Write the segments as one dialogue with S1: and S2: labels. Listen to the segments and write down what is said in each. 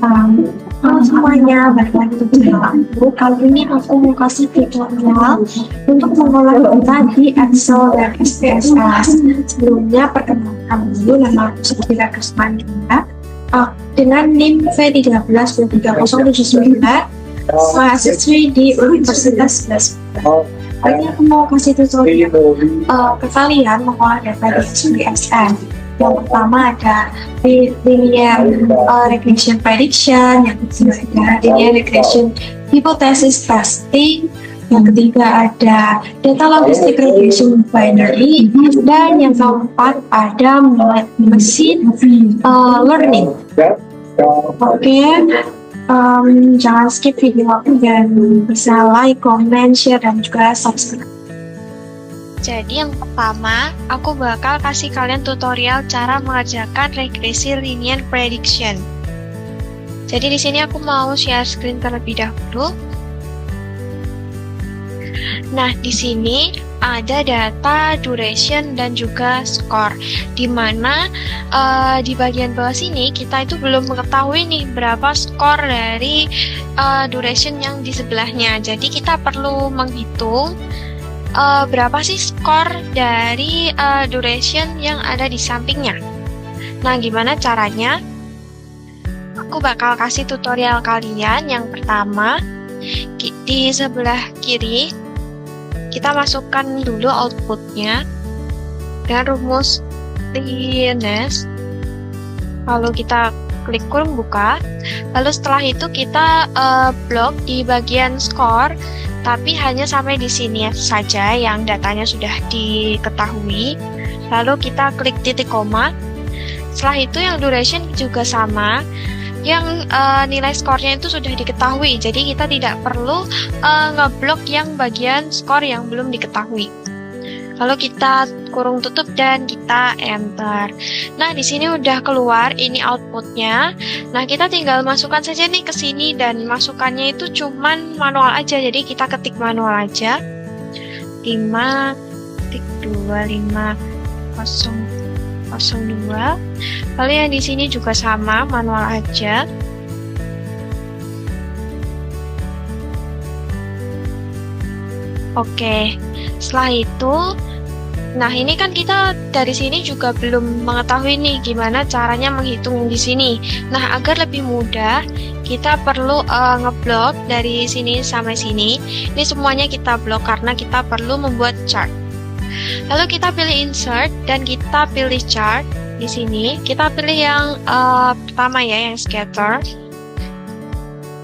S1: Halo semuanya, balik lagi ke channel aku. Kali ini aku mau kasih tutorial untuk mengolah data di Excel dan SPSS. Sebelumnya perkenalkan dulu, nama aku Sofia Krismania dengan NIM V13230079, mahasiswi di Universitas 11. Kali ini aku mau kasih tutorial ke kalian mengolah data di SPSS. Yang pertama ada linear regression prediction, yang kedua ada linear regression hypothesis testing, yang ketiga ada data logistic regression binary, dan yang keempat ada machine learning. Oke, jangan skip video aku dan bisa like, comment, share, dan juga subscribe.
S2: Jadi yang pertama, aku bakal kasih kalian tutorial cara mengerjakan regresi linear prediction. Jadi di sini aku mau share screen terlebih dahulu. Nah, di sini ada data, duration, dan juga skor. Di mana di bagian bawah sini kita itu belum mengetahui nih berapa skor dari duration yang di sebelahnya. Jadi kita perlu menghitung berapa sih skor dari duration yang ada di sampingnya. Nah, gimana caranya? Aku bakal kasih tutorial kalian. Yang pertama, di sebelah kiri kita masukkan dulu outputnya dengan rumus linear. Lalu kita klik kurung buka. Lalu setelah itu kita blok di bagian skor, tapi hanya sampai di sini saja yang datanya sudah diketahui. Lalu kita klik titik koma. Setelah itu yang duration juga sama, yang nilai skornya itu sudah diketahui. Jadi kita tidak perlu ngeblok yang bagian skor yang belum diketahui. Lalu kita kurung tutup dan kita enter. Nah, di sini udah keluar ini outputnya. Nah, kita tinggal masukkan saja nih ke sini, dan masukannya itu cuman manual aja. Jadi kita ketik manual aja. 5.25002. Lalu yang di sini juga sama, manual aja. Oke, setelah itu, nah ini kan kita dari sini juga belum mengetahui nih gimana caranya menghitung di sini. Nah, agar lebih mudah, kita perlu ngeblok dari sini sampai sini. Ini semuanya kita blok karena kita perlu membuat chart. Lalu kita pilih insert dan kita pilih chart. Di sini kita pilih yang pertama ya, yang scatter.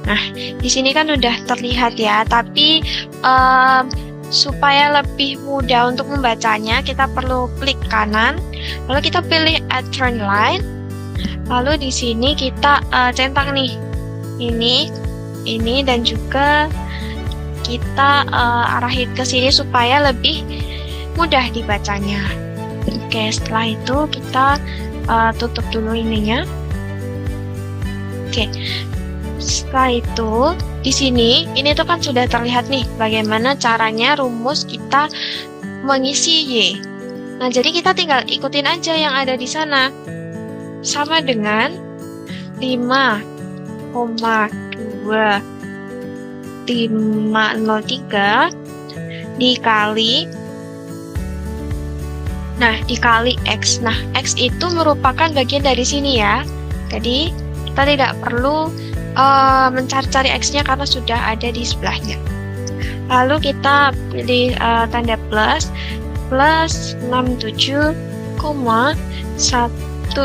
S2: Nah, di sini kan udah terlihat ya, tapi supaya lebih mudah untuk membacanya, kita perlu klik kanan, lalu kita pilih add trend line, lalu di sini kita centang nih, ini, dan juga kita arahin ke sini supaya lebih mudah dibacanya. Oke, setelah itu kita tutup dulu ininya. Oke. Setelah itu, di sini, ini tuh kan sudah terlihat nih bagaimana caranya rumus kita mengisi Y. Nah, jadi kita tinggal ikutin aja yang ada di sana. Sama dengan 5,2503 dikali, dikali X. Nah, X itu merupakan bagian dari sini ya. Jadi, kita tidak perlu mencari-cari X-nya karena sudah ada di sebelahnya. Lalu kita pilih tanda plus 67,162.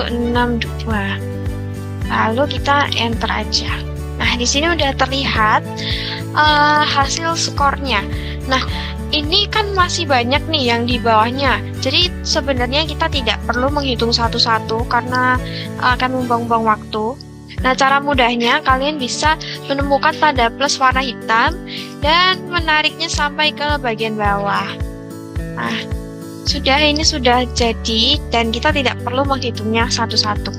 S2: Lalu kita enter aja. Nah, di sini udah terlihat hasil skornya. Nah, ini kan masih banyak nih yang di bawahnya. Jadi sebenarnya kita tidak perlu menghitung satu-satu karena akan membuang-buang waktu. Nah, cara mudahnya kalian bisa menemukan tanda plus warna hitam dan menariknya sampai ke bagian bawah. Nah, ini sudah jadi dan kita tidak perlu menghitungnya satu-satu.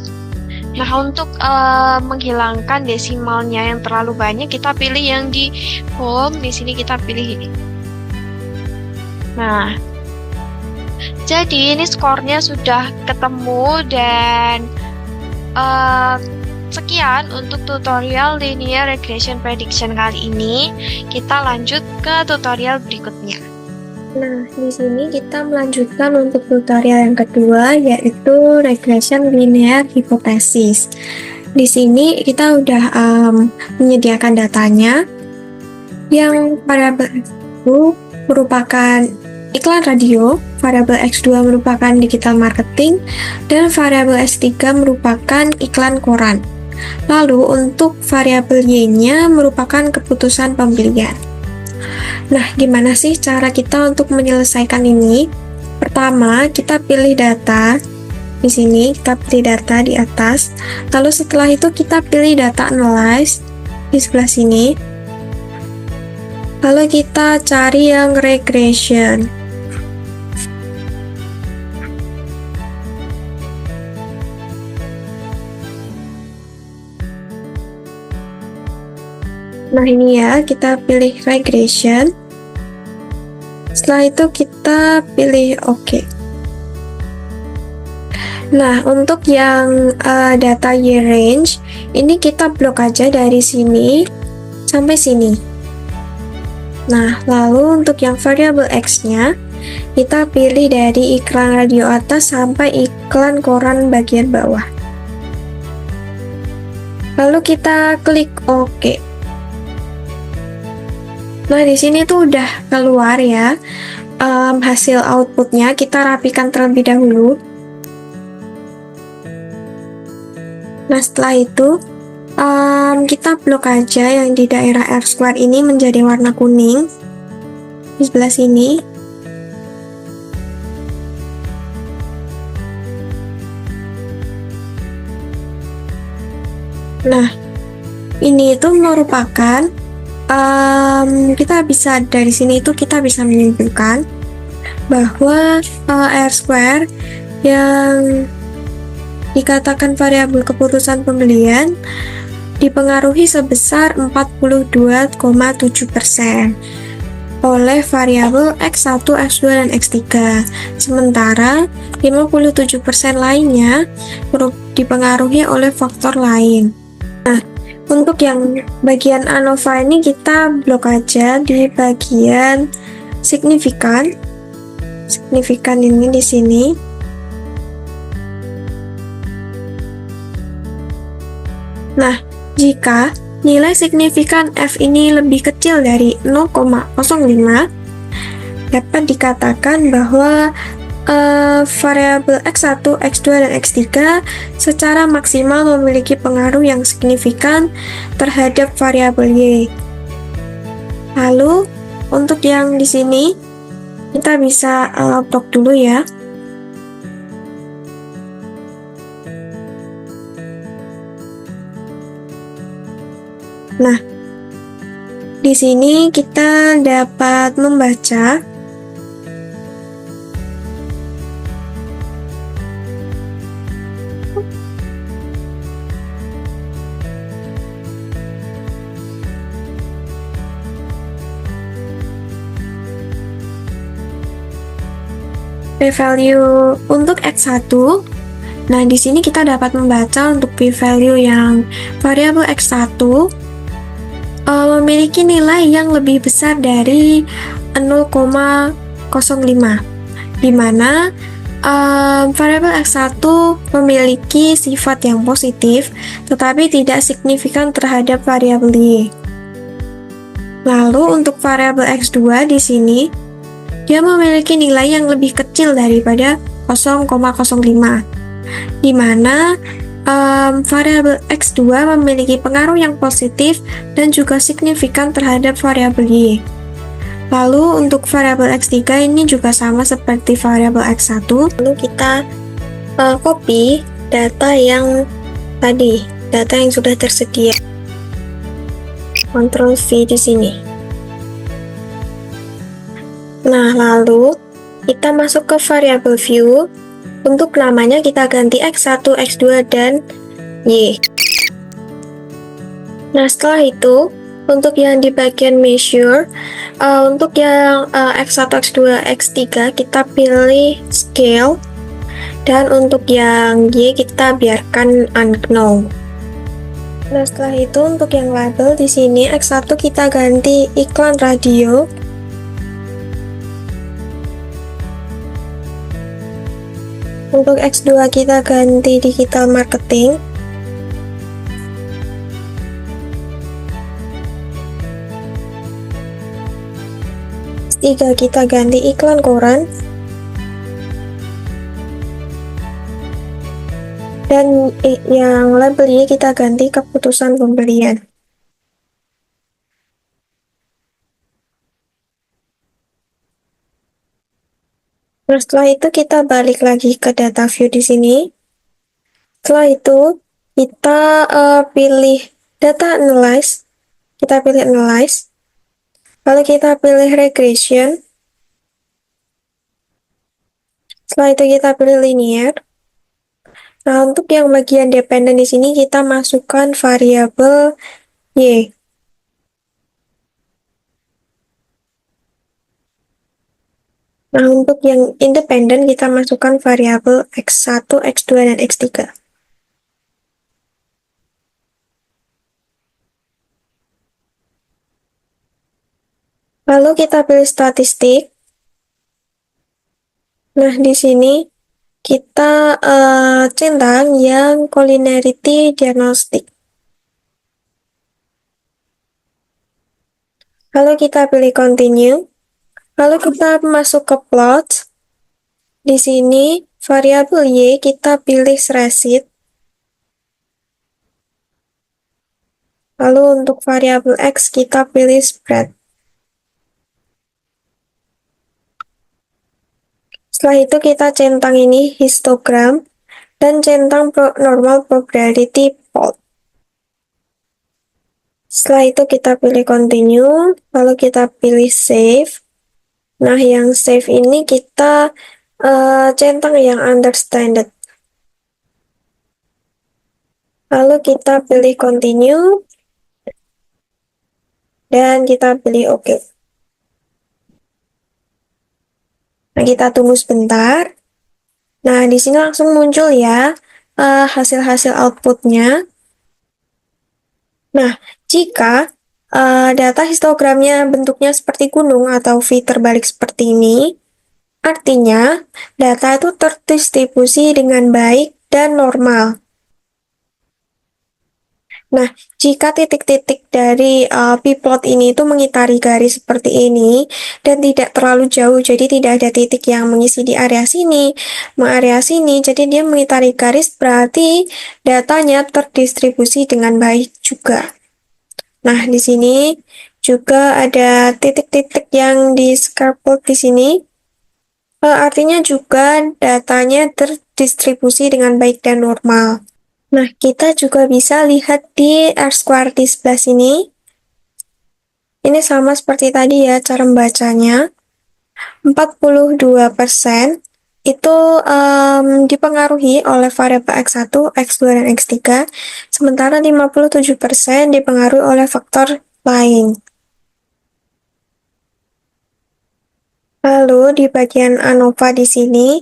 S2: Nah, untuk menghilangkan desimalnya yang terlalu banyak, kita pilih yang di home. Di sini kita pilih. Nah, jadi ini skornya sudah ketemu dan Sekian untuk tutorial linear regression prediction kali ini. Kita lanjut ke tutorial berikutnya.
S1: Nah, di sini kita melanjutkan untuk tutorial yang kedua, yaitu regression linear hypothesis. Di sini kita udah menyediakan datanya, yang variabel itu merupakan iklan radio, variabel X2 merupakan digital marketing, dan variabel X3 merupakan iklan koran. Lalu untuk variabel Y-nya merupakan keputusan pembelian. Nah, gimana sih cara kita untuk menyelesaikan ini? Pertama, kita pilih data. Di sini kita pilih data di atas. Lalu setelah itu kita pilih data analyze di sebelah sini. Lalu kita cari yang regression. Nah, ini ya, kita pilih regression. Setelah itu kita pilih OK. Nah, untuk yang data year range, ini kita blok aja dari sini sampai sini. Nah, lalu untuk yang variable X-nya, kita pilih dari iklan radio atas sampai iklan koran bagian bawah. Lalu kita klik OK. Nah, di sini tuh udah keluar ya hasil outputnya. Kita rapikan terlebih dahulu. Nah, setelah itu kita blok aja yang di daerah R-square ini menjadi warna kuning di sebelah sini. Nah, ini itu merupakan kita bisa dari sini itu kita bisa menyimpulkan bahwa R-square yang dikatakan variabel keputusan pembelian dipengaruhi sebesar 42,7% oleh variabel X1, X2, dan X3. Sementara 57% lainnya dipengaruhi oleh faktor lain. Nah, untuk yang bagian ANOVA ini kita blok aja di bagian signifikan. Signifikan ini di sini. Nah, jika nilai signifikan F ini lebih kecil dari 0,05, dapat dikatakan bahwa variabel X1, X2, dan X3 secara maksimal memiliki pengaruh yang signifikan terhadap variabel Y. Lalu, untuk yang di sini, kita bisa blok dulu ya. Nah, di sini kita dapat membaca p-value untuk X1. Nah, di sini kita dapat membaca untuk p-value yang variabel X1 memiliki nilai yang lebih besar dari 0,05, di mana variabel X1 memiliki sifat yang positif tetapi tidak signifikan terhadap variabel Y. Lalu untuk variabel X2 di sini dia memiliki nilai yang lebih kecil daripada 0,05, di mana variabel X2 memiliki pengaruh yang positif dan juga signifikan terhadap variabel Y. Lalu untuk variabel X3 ini juga sama seperti variabel X1. Lalu kita copy data yang tadi, data yang sudah tersedia. Ctrl V di sini. Nah, lalu kita masuk ke variabel view. Untuk namanya kita ganti X1, X2, dan Y. Nah, setelah itu, untuk yang di bagian measure, untuk yang X1, X2, X3, kita pilih scale. Dan untuk yang Y, kita biarkan unknown. Nah, setelah itu untuk yang label di sini X1 kita ganti iklan radio. Untuk X2 kita ganti digital marketing. X3 kita ganti iklan koran. Dan yang label Y kita ganti keputusan pembelian. Nah, setelah itu kita balik lagi ke data view di sini. Setelah itu kita pilih data analyze. Kita pilih analyze. Lalu kita pilih regression. Setelah itu kita pilih linear. Nah, untuk yang bagian dependen di sini kita masukkan variabel Y. Nah, untuk yang independen kita masukkan variabel X1, X2, dan X3. Lalu kita pilih statistik. Nah, di sini kita centang yang collinearity diagnostic. Lalu kita pilih continue. Lalu kita masuk ke plot. Di sini variabel Y kita pilih receipt. Lalu untuk variabel X kita pilih spread. Setelah itu kita centang ini histogram dan centang normal probability plot. Setelah itu kita pilih continue, lalu kita pilih save. Nah, yang save ini kita centang yang understood. Lalu kita pilih continue dan kita pilih OK. Nah, kita tunggu sebentar. Nah, di sini langsung muncul ya hasil-hasil outputnya. Nah, jika data histogramnya bentuknya seperti gunung atau V terbalik seperti ini, artinya data itu terdistribusi dengan baik dan normal. Nah, jika titik-titik dari p-plot ini itu mengitari garis seperti ini dan tidak terlalu jauh, jadi tidak ada titik yang mengisi di area sini, area sini, jadi dia mengitari garis berarti datanya terdistribusi dengan baik juga. Nah, di sini juga ada titik-titik yang di scaffold di sini. Artinya juga datanya terdistribusi dengan baik dan normal. Nah, kita juga bisa lihat di R-square di sebelah sini. Ini sama seperti tadi ya cara membacanya. 42% itu dipengaruhi oleh variabel X1, X2, dan X3, sementara 57% dipengaruhi oleh faktor lain. Lalu di bagian ANOVA di sini,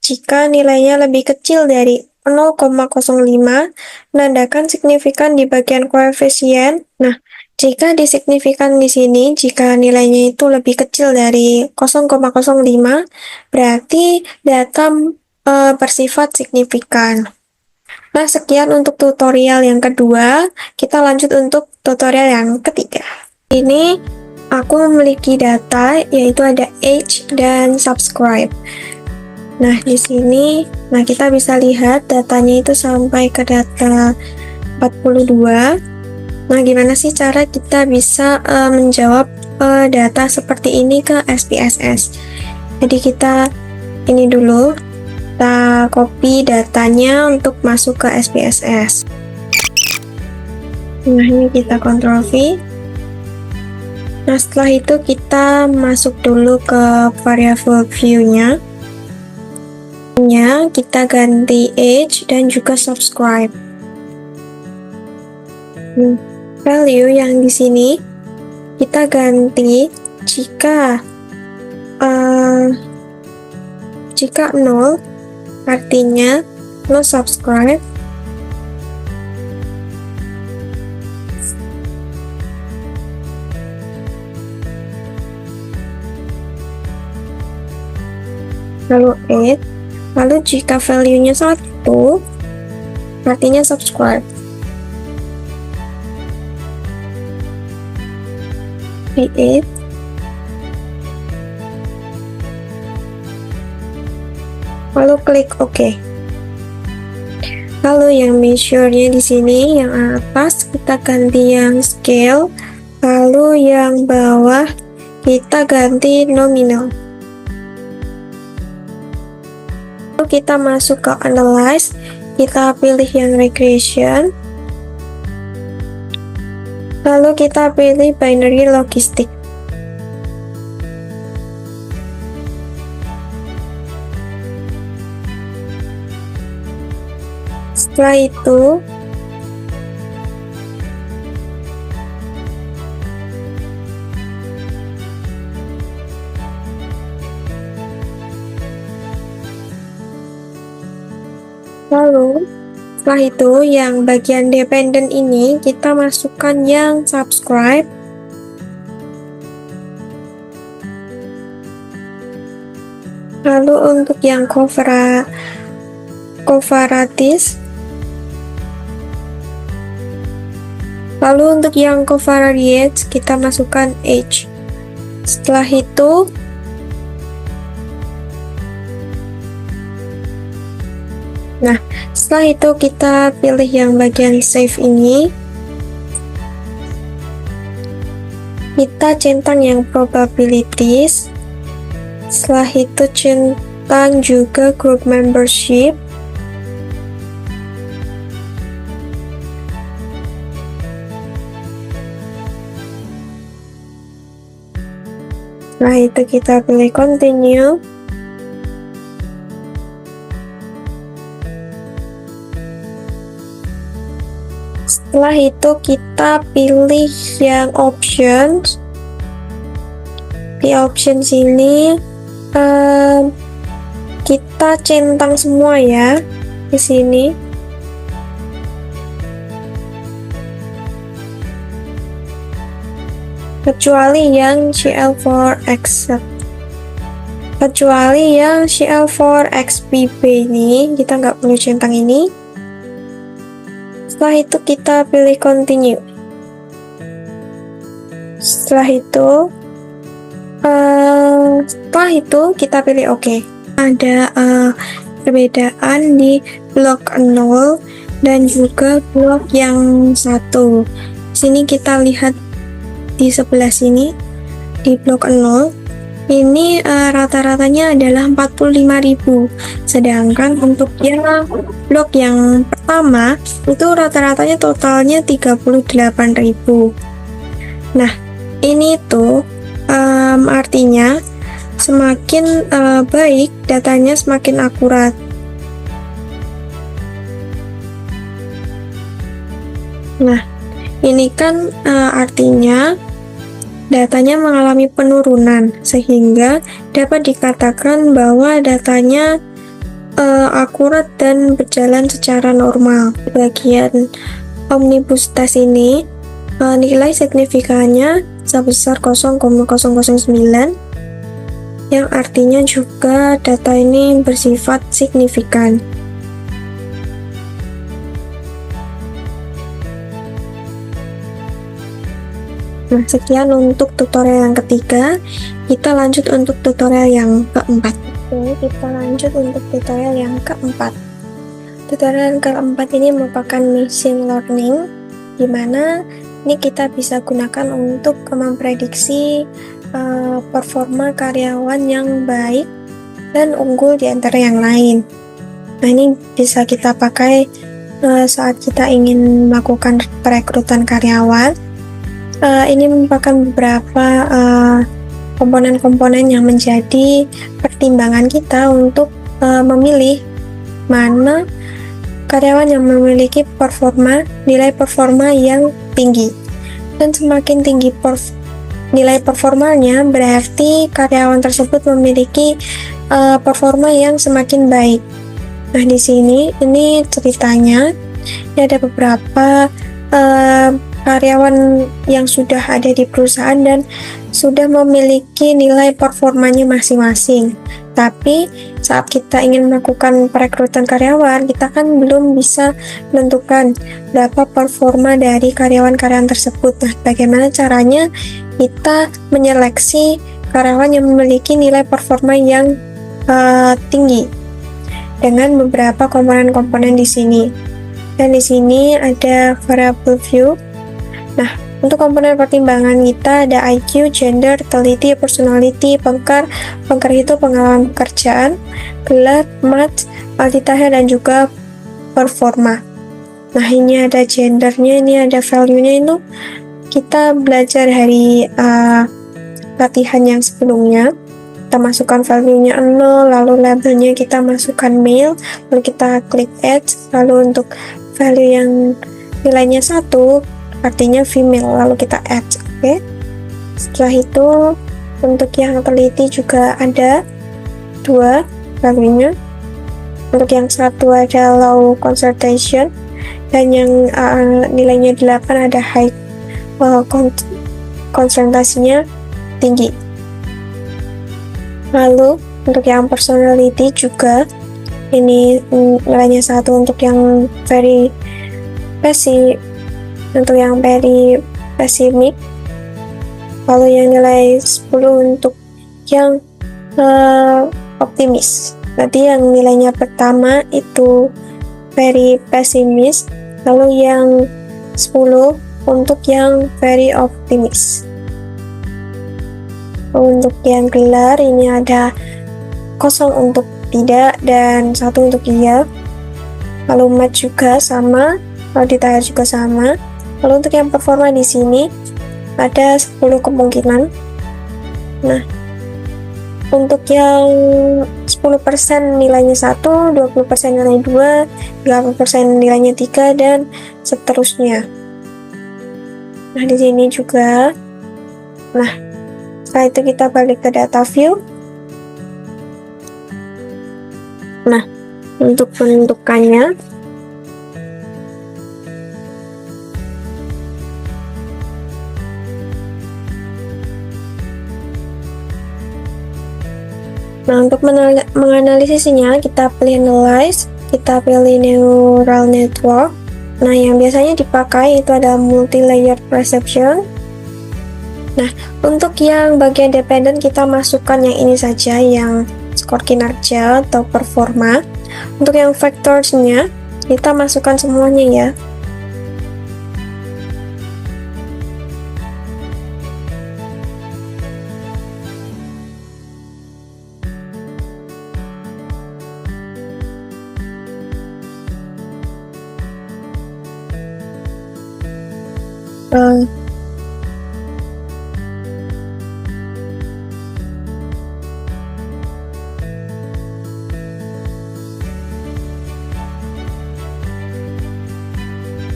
S1: jika nilainya lebih kecil dari 0,05, menandakan signifikan di bagian koefisien. Nah, jika di signifikan di sini, jika nilainya itu lebih kecil dari 0,05, berarti data bersifat signifikan. Nah, sekian untuk tutorial yang kedua. Kita lanjut untuk tutorial yang ketiga. Ini aku memiliki data, yaitu ada age dan subscribe. Nah, di sini, kita bisa lihat datanya itu sampai ke data 42. Nah, gimana sih cara kita bisa menjawab data seperti ini ke SPSS? Jadi kita ini dulu, kita copy datanya untuk masuk ke SPSS. Nah, ini kita Ctrl V. Nah, setelah itu kita masuk dulu ke variable view-nya. Kita ganti age dan juga subscribe. Value yang di sini kita ganti jika 0 artinya no subscribe. lalu add, lalu jika value-nya 1 artinya subscribe. Create, lalu klik OK. Lalu yang measure-nya di sini yang atas kita ganti yang scale, lalu yang bawah kita ganti nominal. Lalu kita masuk ke analyze, kita pilih yang regression, lalu kita pilih binary logistic. Setelah itu yang bagian dependent ini kita masukkan yang subscribe, lalu untuk yang covariates, lalu untuk yang covariates kita masukkan age. Setelah itu kita pilih yang bagian save ini, kita centang yang probabilities, setelah itu centang juga group membership, setelah itu kita pilih continue. Setelah itu kita pilih yang options. Di options ini kita centang semua ya di sini. Kecuali yang CL4X. Kecuali yang CL4XPB ini kita nggak perlu centang ini. Setelah itu kita pilih continue. Setelah itu kita pilih OK. Ada perbedaan di blok 0 dan juga blok yang 1. Sini kita lihat di sebelah sini di blok 0 ini rata-ratanya adalah 45.000, sedangkan untuk yang blok yang pertama itu rata-ratanya totalnya 38.000. Nah, ini tuh artinya semakin baik datanya semakin akurat. Nah, ini kan artinya datanya mengalami penurunan, sehingga dapat dikatakan bahwa datanya akurat dan berjalan secara normal. Di bagian omnibus test ini, nilai signifikannya sebesar 0,009, yang artinya juga data ini bersifat signifikan. Nah, sekian untuk tutorial yang ketiga. Kita lanjut untuk tutorial yang keempat. Oke, kita lanjut untuk tutorial yang keempat. Tutorial yang keempat ini merupakan machine learning, di mana ini kita bisa gunakan untuk memprediksi performa karyawan yang baik dan unggul di antara yang lain. Nah, ini bisa kita pakai saat kita ingin melakukan perekrutan karyawan. Ini merupakan beberapa komponen-komponen yang menjadi pertimbangan kita untuk memilih mana karyawan yang memiliki nilai performa yang tinggi. Dan semakin tinggi nilai performanya, berarti karyawan tersebut memiliki performa yang semakin baik. Nah, di sini ini ceritanya, ini ada beberapa karyawan yang sudah ada di perusahaan dan sudah memiliki nilai performanya masing-masing. Tapi saat kita ingin melakukan perekrutan karyawan, kita kan belum bisa menentukan berapa performa dari karyawan-karyawan tersebut. Nah, bagaimana caranya kita menyeleksi karyawan yang memiliki nilai performa yang tinggi dengan beberapa komponen-komponen di sini. Dan di sini ada variable view. Nah, untuk komponen pertimbangan kita ada IQ, gender, teliti, personality, pengkar itu pengalaman pekerjaan, gelar, math, multitask, dan juga performa. Nah, ini ada gendernya, ini ada value-nya. Itu kita belajar dari latihan yang sebelumnya. Kita masukkan value-nya 0, lalu labelnya kita masukkan male, lalu kita klik add, lalu untuk value yang nilainya 1 artinya female, lalu kita add. Oke. Setelah itu untuk yang teliti juga ada 2 value-nya. Untuk yang 1 ada low concentration, dan yang nilainya 8 ada high konsentrasinya tinggi. Lalu untuk yang personality juga ini nilainya 1 untuk yang very passive, untuk yang very pessimistic, lalu yang nilai 10 untuk yang optimis. Berarti yang nilainya pertama itu very pessimis, lalu yang 10 untuk yang very optimis. Untuk yang gelar ini ada 0 untuk tidak dan 1 untuk iya. Lalu math juga sama, multitask juga sama. Lalu untuk yang performa di sini ada 10 kemungkinan. Nah, untuk yang 10% nilainya 1, 20% nilai 2, 30% nilainya 3, dan seterusnya. Nah, di sini juga. Nah, setelah itu kita balik ke data view. Nah, untuk penentukannya, nah, untuk menganalisisnya kita pilih analyze, kita pilih neural network. Nah, yang biasanya dipakai itu ada multi-layer perception. Nah, untuk yang bagian dependent kita masukkan yang ini saja, yang skor kinerja atau performa. Untuk yang factorsnya kita masukkan semuanya ya.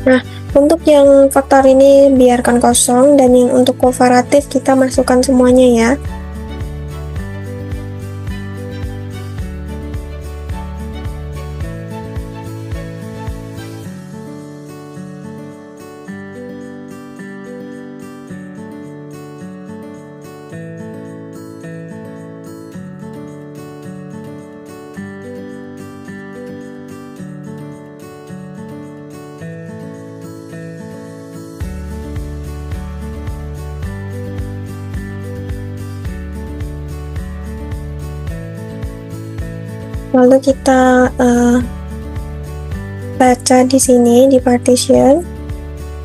S1: Nah, untuk yang faktor ini biarkan kosong, dan yang untuk komparatif kita masukkan semuanya ya. Lalu kita baca di sini di partition.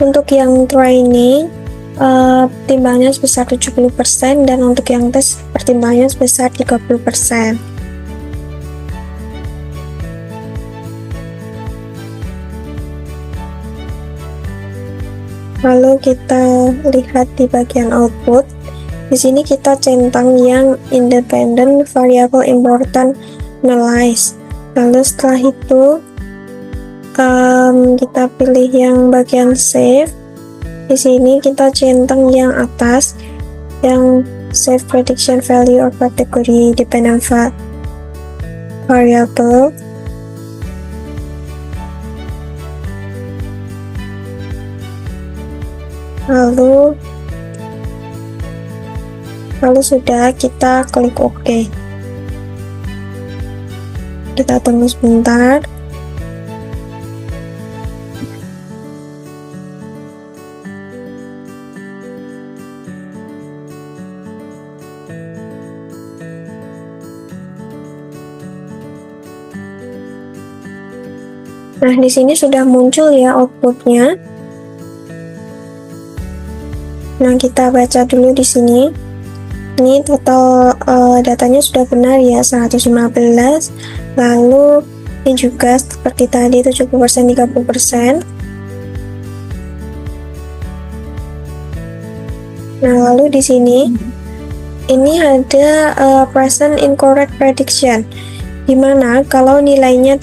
S1: Untuk yang training pertimbangannya sebesar 70%, dan untuk yang tes pertimbangannya sebesar 30%. Lalu kita lihat di bagian output. Di sini kita centang yang independent variable important analyze. Lalu setelah itu kita pilih yang bagian save. Di sini kita centang yang atas, yang save prediction value or category dependent variable. Lalu sudah kita klik OK. kita tunggu sebentar. Nah, di sini sudah muncul ya outputnya. Nah, kita baca dulu di sini. Ini total datanya sudah benar ya, 115. Lalu ini juga seperti tadi 70% 30%. Nah, lalu di sini ini ada present incorrect prediction, dimana kalau nilainya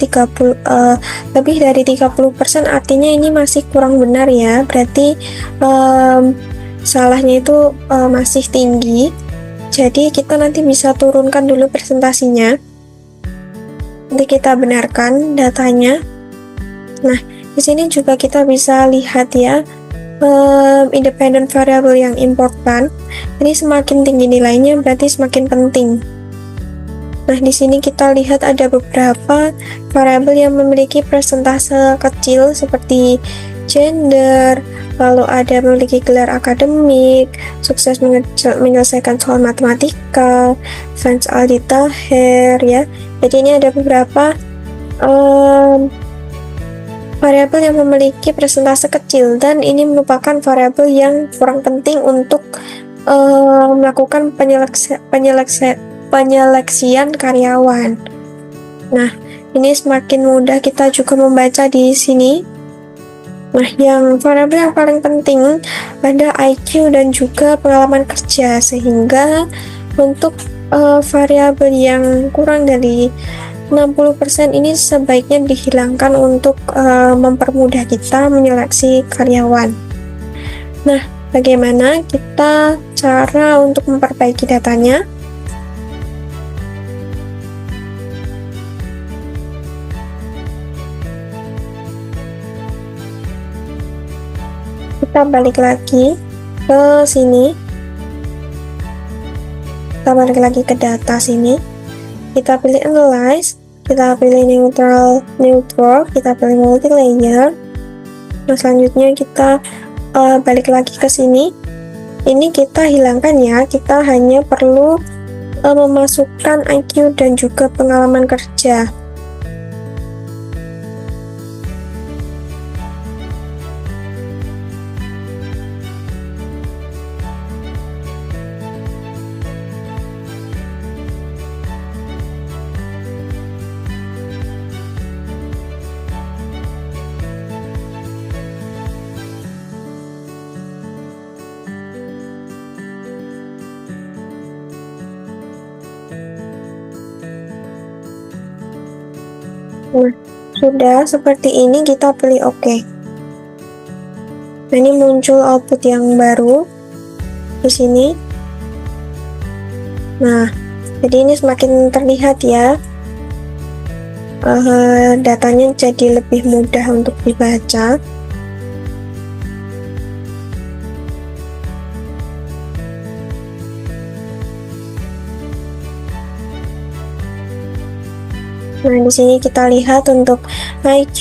S1: lebih dari 30% artinya ini masih kurang benar ya, berarti salahnya itu masih tinggi. Jadi kita nanti bisa turunkan dulu presentasinya, nanti kita benarkan datanya. Nah, di sini juga kita bisa lihat ya independent variable yang important. Ini semakin tinggi nilainya berarti semakin penting. Nah, di sini kita lihat ada beberapa variabel yang memiliki persentase kecil seperti gender, lalu ada memiliki gelar akademik, sukses menyelesaikan soal matematika, advanced auditor hair ya. Jadi ini ada beberapa variabel yang memiliki persentase kecil, dan ini merupakan variabel yang kurang penting untuk melakukan penyeleksian karyawan. Nah, ini semakin mudah kita juga membaca di sini. Nah, yang variabel yang paling penting ada IQ dan juga pengalaman kerja, sehingga untuk variabel yang kurang dari 60% ini sebaiknya dihilangkan untuk mempermudah kita menyeleksi karyawan. Nah, bagaimana kita cara untuk memperbaiki datanya? Kita balik lagi ke sini, kita balik lagi ke data sini, kita pilih analyze, kita pilih neutral, kita pilih multi layer. Nah, selanjutnya kita balik lagi ke sini. Ini kita hilangkan ya, kita hanya perlu memasukkan IQ dan juga pengalaman kerja. Nah, sudah seperti ini, kita pilih OK. Nah, ini muncul output yang baru di sini. Nah, jadi ini semakin terlihat ya, datanya jadi lebih mudah untuk dibaca. Nah, di sini kita lihat untuk IQ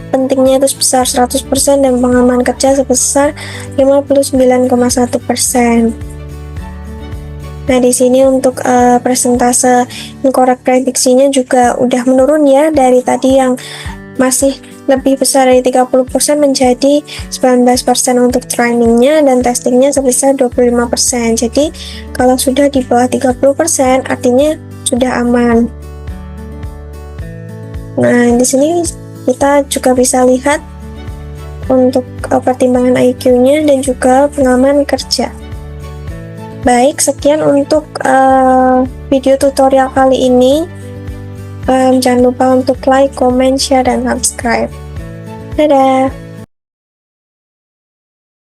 S1: pentingnya itu sebesar 100% dan pengalaman kerja sebesar 59,1%. Nah, di sini untuk persentase incorrect prediksinya juga udah menurun ya, dari tadi yang masih lebih besar dari 30% menjadi 19% untuk trainingnya, dan testingnya sebesar 25%. Jadi kalau sudah di bawah 30% artinya sudah aman. Nah, di sini kita juga bisa lihat untuk pertimbangan IQ-nya dan juga pengalaman kerja. Baik, sekian untuk video tutorial kali ini. Jangan lupa untuk like, comment, share, dan subscribe. Dadah!